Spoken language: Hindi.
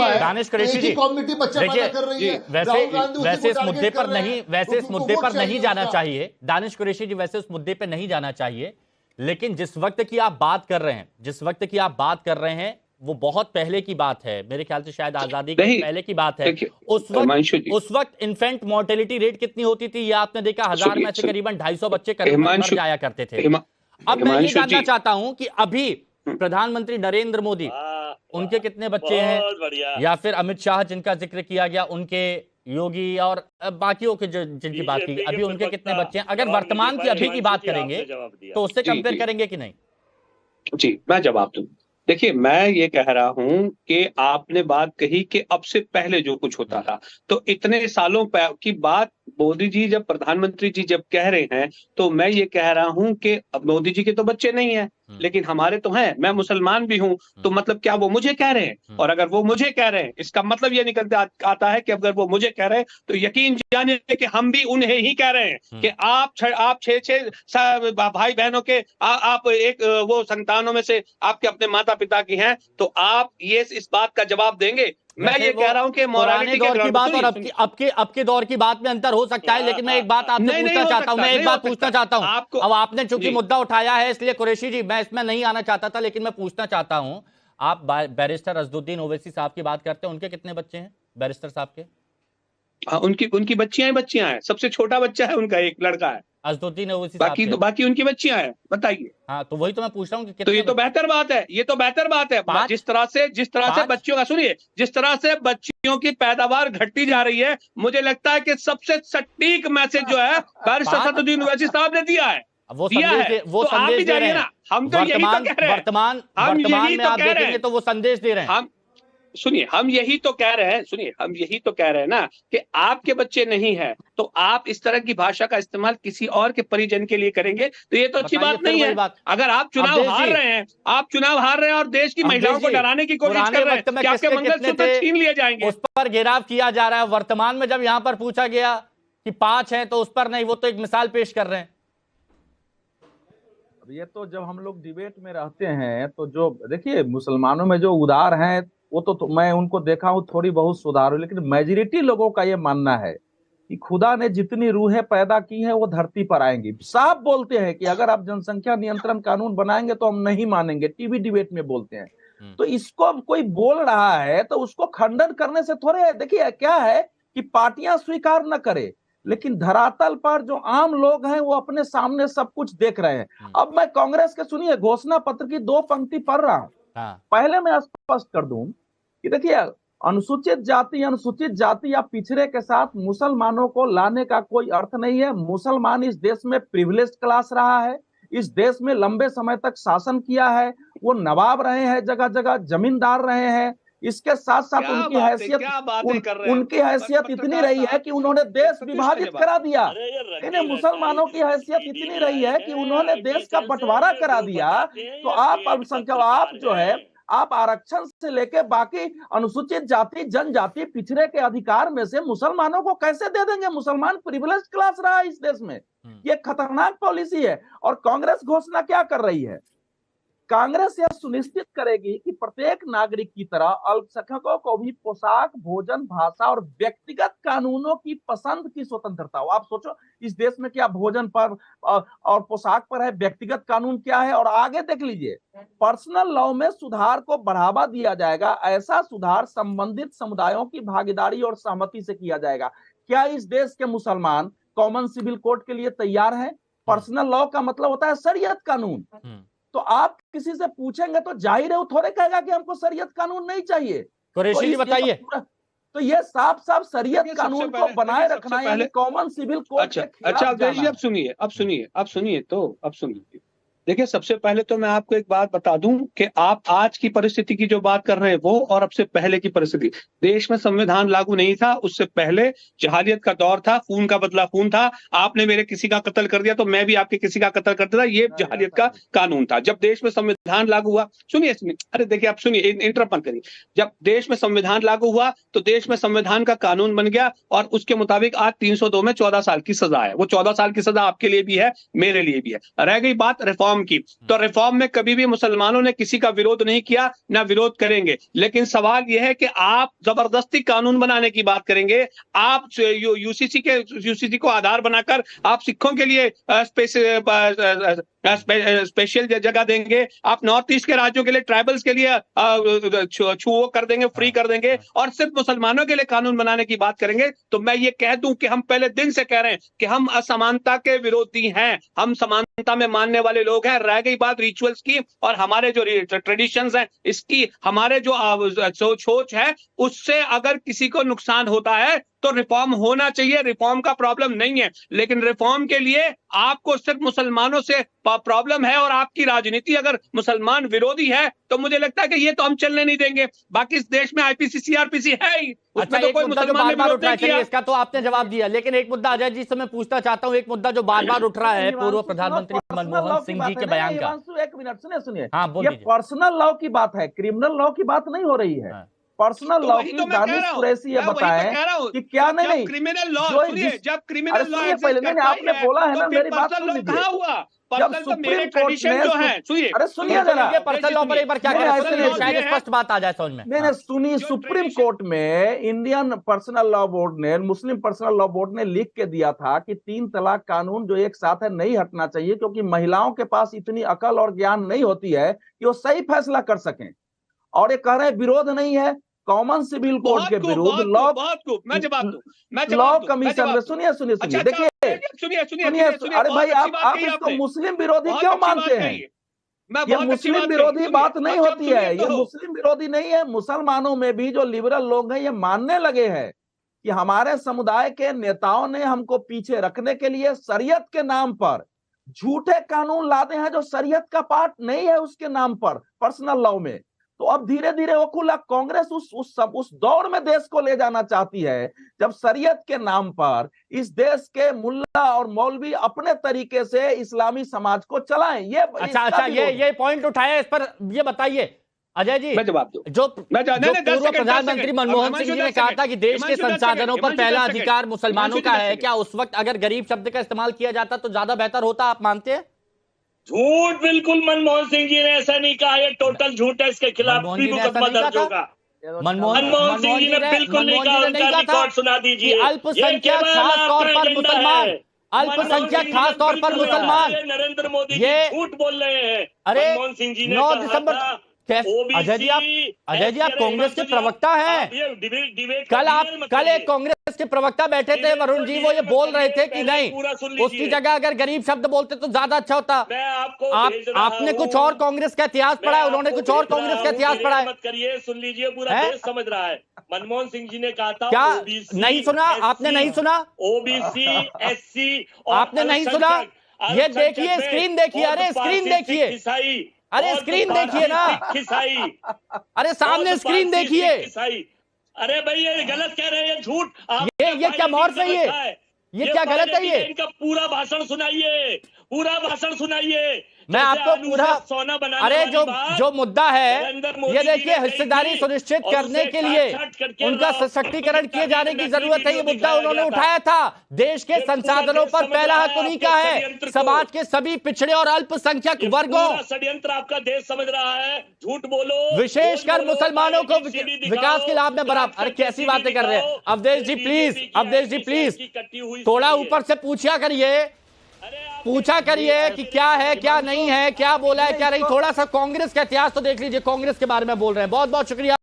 हुआ है। दानिश कुरैशी जी, कम्युनिटी बच्चा पैदा कर रही है। वैसे इस मुद्दे पर नहीं जाना चाहिए दानिश कुरैशी जी, वैसे उस मुद्दे पर नहीं जाना चाहिए, लेकिन जिस वक्त की आप बात कर रहे हैं वो बहुत पहले की बात है, मेरे ख्याल से शायद आजादी के पहले की बात है। उस वक्त इन्फेंट मोर्टेलिटी रेट कितनी होती थी, ये आपने देखा, 1000 में से करीबन 250 बच्चे मर जाया करते थे। अब मैं ये जानना चाहता हूं कि अभी प्रधानमंत्री नरेंद्र मोदी, उनके कितने बच्चे हैं, या फिर अमित शाह जिनका जिक्र किया गया, उनके, योगी और बाकियों के जिनकी बात की, अभी उनके कितने बच्चे हैं? अगर वर्तमान की अभी की बात करेंगे तो उससे कंपेयर करेंगे कि नहीं? जी, मैं जवाब दूं। देखिए, मैं ये कह रहा हूं कि आपने बात कही कि अब से पहले जो कुछ होता था, तो इतने सालों की बात मोदी जी जब प्रधानमंत्री जी जब कह रहे हैं, तो मैं ये कह रहा हूं कि अब मोदी जी के तो बच्चे नहीं हैं, लेकिन हमारे तो हैं। मैं मुसलमान भी हूं, तो मतलब क्या वो मुझे कह रहे हैं? और अगर वो मुझे कह रहे हैं, इसका मतलब ये निकलते आता है कि अगर वो मुझे कह रहे हैं, तो यकीन जानिए कि हम भी उन्हें ही कह रहे हैं कि आप 6 भाई बहनों के आप एक वो संतानों में से आपके अपने माता पिता की हैं, तो आप ये इस बात का जवाब देंगे। मैं ये कह रहा हूं कि पुराने दौर की बात और आपके दौर की बात में अंतर हो सकता है, लेकिन मैं एक बात आपसे पूछना चाहता हूं, अब आपने चूंकि मुद्दा उठाया है, इसलिए कुरैशी जी मैं इसमें नहीं आना चाहता था, लेकिन मैं पूछना चाहता हूं, आप बैरिस्टर असदुद्दीन ओवैसी साहब की बात करते हैं, उनके कितने बच्चे हैं बैरिस्टर साहब के? हाँ, उनकी बच्चियां हैं। सबसे छोटा बच्चा है उनका, एक लड़का है असदुद्दीन ओवैसी, बाकी उनकी बच्चियां हैं। बताइए। हाँ, तो वही तो मैं पूछ रहा हूँ कि तो ये तो बेहतर बात है, जिस तरह से बच्चियों का, सुनिए, जिस तरह से बच्चियों की पैदावार घटती जा रही है, मुझे लगता है कि सबसे सटीक मैसेज जो है बैरिस्टर असदुद्दीन ओवैसी साहब ने दिया है। वो आप भी जानिए ना, हम तो यही तो कह रहे हैं, वर्तमान में आप देखेंगे तो वो संदेश दे रहे हैं। सुनिए, हम यही तो कह रहे हैं ना कि आपके बच्चे नहीं है, तो आप इस तरह की भाषा का इस्तेमाल किसी और के परिजन के लिए करेंगे, तो ये तो अच्छी बात नहीं है। अगर आप चुनाव हार रहे हैं और देश की महिलाओं को डराने की कोशिश कर रहे हैं कि आपके मंगलसूत्र छीन लिए जाएंगे, उस पर घेराव किया जा रहा है। वर्तमान में जब यहां पर पूछा गया कि 5 हैं तो उस पर नहीं, वो तो एक मिसाल पेश कर रहे हैं। अब ये तो जब हम लोग डिबेट में रहते हैं, तो जो देखिए मुसलमानों में जो उदार हैं, वो तो मैं उनको देखा हूं, थोड़ी बहुत सुधार हो, लेकिन मेजॉरिटी लोगों का ये मानना है कि खुदा ने जितनी रूहें पैदा की हैं वो धरती पर आएंगी। साफ बोलते हैं कि अगर आप जनसंख्या नियंत्रण कानून बनाएंगे तो हम नहीं मानेंगे, टीवी डिबेट में बोलते हैं। तो इसको अब कोई बोल रहा है तो उसको खंडन करने से थोड़े, देखिए क्या है कि पार्टियां स्वीकार न करे, लेकिन धरातल पर जो आम लोग हैं वो अपने सामने सब कुछ देख रहे हैं। अब मैं कांग्रेस के, सुनिए, घोषणा पत्र की 2 पंक्ति पढ़ रहा हूं। पहले मैं स्पष्ट कर दूं कि देखिए, अनुसूचित जाति या पिछड़े के साथ मुसलमानों को लाने का कोई अर्थ नहीं है। मुसलमान इस देश में प्रिविलेज्ड क्लास रहा है, इस देश में लंबे समय तक शासन किया है, वो नवाब रहे हैं, जगह जगह जमींदार रहे हैं। इसके साथ साथ उनकी हैसियत इतनी रही है कि उन्होंने देश विभाजित करा दिया। इन्हें मुसलमानों की हैसियत इतनी रही है कि उन्होंने देश का बंटवारा करा दिया। तो आप अल्पसंख्यक, आप जो है, आप आरक्षण से लेके बाकी अनुसूचित जाति, जनजाति, पिछड़े के अधिकार में से मुसलमानों को कैसे दे देंगे? मुसलमान प्रिविलेज्ड क्लास रहा है इस देश में। ये खतरनाक पॉलिसी है। और कांग्रेस घोषणा क्या कर रही है? कांग्रेस यह सुनिश्चित करेगी कि प्रत्येक नागरिक की तरह अल्पसंख्यकों को भी पोशाक, भोजन, भाषा और व्यक्तिगत कानूनों की पसंद की स्वतंत्रता हो। आप सोचो, इस देश में क्या भोजन पर और पोशाक पर है, व्यक्तिगत कानून क्या है? और आगे देख लीजिए, पर्सनल लॉ में सुधार को बढ़ावा दिया जाएगा। ऐसा सुधार संबंधित समुदायों की भागीदारी और सहमति से किया जाएगा। क्या इस देश के मुसलमान कॉमन सिविल कोड के लिए तैयार हैं? पर्सनल लॉ का मतलब होता है शरीयत कानून। तो आप किसी से पूछेंगे तो जाहिर है वो थोड़े कहेगा कि हमको शरीयत कानून नहीं चाहिए। कुरैशी जी बताइए। तो ये साफ साफ शरीयत कानून को बनाए रखना है, कॉमन सिविल कोड। अब सुनिए। देखिए, सबसे पहले तो मैं आपको एक बात बता दूं कि आप आज की परिस्थिति की जो बात कर रहे हैं वो, और अब से पहले की परिस्थिति, देश में संविधान लागू नहीं था, उससे पहले जहालियत का दौर था, खून का बदला खून था। आपने मेरे किसी का कत्ल कर दिया तो मैं भी आपके किसी का कत्ल कर देता, ये जहालियत का कानून था। जब देश में संविधान लागू हुआ, सुनिए, अरे देखिए, आप सुनिए, इंटरप्ट मत करिए। जब देश में संविधान लागू हुआ तो देश में संविधान का कानून बन गया, और उसके मुताबिक आज 302 में 14 साल की सजा है। वो 14 साल की सजा आपके लिए भी है, मेरे लिए भी है। रह गई बात रिफॉर्म रिफॉर्म की, तो रिफॉर्म में कभी भी मुसलमानों ने किसी का विरोध नहीं किया, ना विरोध करेंगे। लेकिन सवाल यह है कि आप जबरदस्ती कानून बनाने की बात करेंगे, आप यूसीसी को आधार बनाकर आप सिखों के लिए स्पेशल जगह देंगे, आप नॉर्थ ईस्ट के राज्यों के लिए, ट्राइबल्स के लिए छुओ कर देंगे, फ्री कर देंगे, और सिर्फ मुसलमानों के लिए कानून बनाने की बात करेंगे। तो मैं ये कह दूं कि हम पहले दिन से कह रहे हैं कि हम असमानता के विरोधी हैं, हम समानता में मानने वाले लोग हैं। रह गई बात रिचुअल्स की और हमारे जो ट्रेडिशंस हैं इसकी, हमारे जो सोच है उससे अगर किसी को नुकसान होता है तो रिफॉर्म होना चाहिए, रिफॉर्म का प्रॉब्लम नहीं है। लेकिन रिफॉर्म के लिए आपको सिर्फ मुसलमानों से प्रॉब्लम है और आपकी राजनीति अगर मुसलमान विरोधी है तो मुझे लगता है कि ये तो हम चलने नहीं देंगे। बाकी इस देश में आईपीसी सीआरपीसी है ही, उसमें तो कोई मुसलमान ने विरोध नहीं किया। इसका तो आपने जवाब दिया, लेकिन एक मुद्दा अजय जी से मैं पूछना चाहता हूं, एक मुद्दा जो बार बार उठ रहा है पूर्व प्रधानमंत्री मनमोहन सिंह जी के बयान का। एक मिनट सुनिए, हाँ, ये पर्सनल लॉ की बात है, क्रिमिनल लॉ की बात नहीं हो रही है। पर्सनल लॉ की दानिश कुरैशी ये बताएं कि क्या नहीं क्रिमिनल लॉ, जब क्रिमिनल लॉ पहले नहीं आपने बोला है ना, मेरी बात सुन लीजिए। कहां हुआ? जब सुप्रीम कोर्ट ने अरे सुनिए जरा, पर्सनल लॉ पर एक बार क्या शायद स्पष्ट बात आ जाए समझ में। नहीं सुनिए, सुप्रीम कोर्ट में इंडियन पर्सनल लॉ बोर्ड ने, मुस्लिम पर्सनल लॉ बोर्ड ने लिख के दिया था कि 3 तलाक कानून जो एक साथ है नहीं हटना चाहिए, क्योंकि महिलाओं के पास इतनी अकल और ज्ञान नहीं होती है कि वो सही फैसला कर सकें। और ये कह रहे हैं विरोध नहीं है कॉमन सिविल कोड के विरुद्ध लॉ कमीशन में। सुनिए देखिए, अरे भाई आप इसको मुस्लिम विरोधी क्यों मानते हैं? ये मुस्लिम विरोधी बात नहीं होती है, ये मुस्लिम विरोधी नहीं है। मुसलमानों में भी जो लिबरल लोग हैं ये मानने लगे हैं कि हमारे समुदाय के नेताओं ने हमको पीछे रखने के लिए शरीयत के नाम पर झूठे कानून लादे हैं जो शरीयत का पार्ट नहीं है, उसके नाम पर पर्सनल लॉ में। तो अब धीरे धीरे वो खुला कांग्रेस उस दौर में देश को ले जाना चाहती है जब शरीयत के नाम पर इस देश के मुल्ला और मौलवी अपने तरीके से इस्लामी समाज को चलाएं। ये अच्छा ये पॉइंट उठाया, इस पर ये बताइए अजय जी। मैं जवाब दूं। जो पूर्व प्रधानमंत्री मनमोहन सिंह जी ने कहा था कि देश के संसाधनों पर पहला अधिकार मुसलमानों का है, क्या उस वक्त अगर गरीब शब्द का इस्तेमाल किया जाता तो ज्यादा बेहतर होता, आप मानते हैं? झूठ, बिल्कुल मनमोहन सिंह जी ने ऐसा नहीं कहा, ये टोटल झूठ है, इसके खिलाफ भी मुकदमा दर्ज होगा। मनमोहन सिंह जी ने बिल्कुल नहीं कहा, उनका रिकॉर्ड सुना दीजिए। अल्पसंख्यक खास तौर पर मुसलमान, अल्पसंख्यक खास तौर पर मुसलमान, नरेंद्र मोदी जी झूठ बोल रहे हैं। अरे मनमोहन सिंह जी ने 9 दिसंबर अजय जी आप कांग्रेस के प्रवक्ता हैं। कल एक कांग्रेस के प्रवक्ता बैठे थे वरुण जी, वो ये बोल रहे थे कि नहीं, उसकी जगह अगर गरीब शब्द बोलते तो ज्यादा अच्छा होता। आपने कुछ और कांग्रेस का इतिहास पढ़ा है, उन्होंने कुछ और कांग्रेस का इतिहास पढ़ा है। मत करिए, सुन लीजिए, पूरा देश समझ रहा है। मनमोहन सिंह जी ने कहा था, क्या नहीं सुना आपने? नहीं सुना? ओबीसी एससी आपने नहीं सुना? ये देखिए, स्क्रीन देखिए, अरे स्क्रीन देखिए, अरे स्क्रीन देखिए ना, अरे सामने स्क्रीन देखिए। अरे भाई ये गलत कह रहे हैं, झूठ। ये क्या मौत है? ये क्या गलत है? ये इनका पूरा भाषण सुनाइए, पूरा भाषण सुनाइए। मैं आपको पूरा सोना बना, अरे जो मुद्दा है ये देखिए, हिस्सेदारी सुनिश्चित करने के लिए उनका सशक्तिकरण किए जाने की जरूरत है, ये मुद्दा उन्होंने उठाया था। देश के संसाधनों पर पहला हक उन्हीं का है, समाज के सभी पिछड़े और अल्पसंख्यक वर्गों। षड्यंत्र आपका देश समझ रहा है, झूठ बोलो, विशेषकर मुसलमानों को विकास के लाभ में बराबर। अरे कैसी बातें कर रहे हैं अवधेश जी, प्लीज अवधेश जी प्लीज थोड़ा ऊपर से पूछा करिए कि क्या है क्या नहीं है, क्या बोला है क्या नहीं। थोड़ा सा कांग्रेस का इतिहास तो देख लीजिए, कांग्रेस के बारे में बोल रहे हैं। बहुत बहुत शुक्रिया।